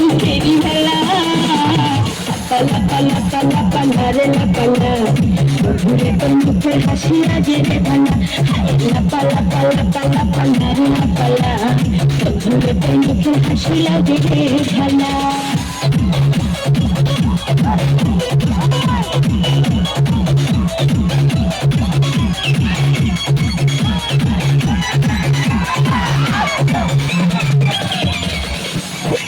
সুখেরি বেলা পালা পালা পালা পালা রে পালা ঘুরে তোর মুখের হাসি লাগে রে ভালা পালা পালা পালা পালা রে পালা ঘুরে তোর মুখের হাসি লাগে রে ভালা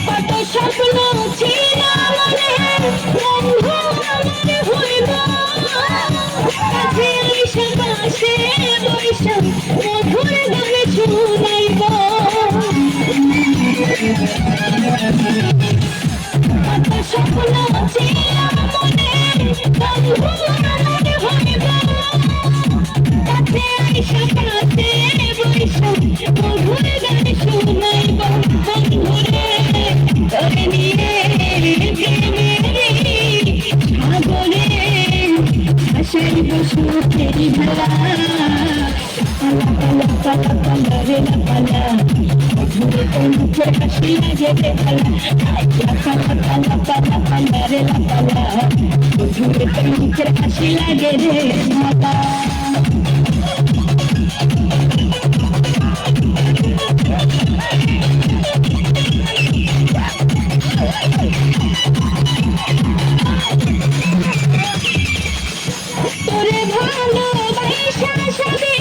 কত স্বপ্ন ছিল মনে বন্ধু আমার হইল কাছে এসে পাশে বৈশা মধুর গানে শুনাইব কত স্বপ্ন ছিল মনে বন্ধু আমার হইল কাছে এসে পাশে বৈশা মধুর গানে শুনাইব বন্ধুরে ধরে নিয়ে সাগরে হাসাই বসু তেরি ভালা পালা পালা পালা পালা রে পালা ঘুরে তোর মুখে হাসি লাগে রে ভালা পালা পালা পালা পালা রে পালা ঘুরে তোর মুখে হাসি লাগে রে ভালা তোরে ভালোবাসা সবে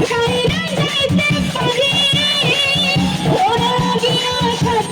ছাইরা যাইতে পারি ওরা গিয়া সাত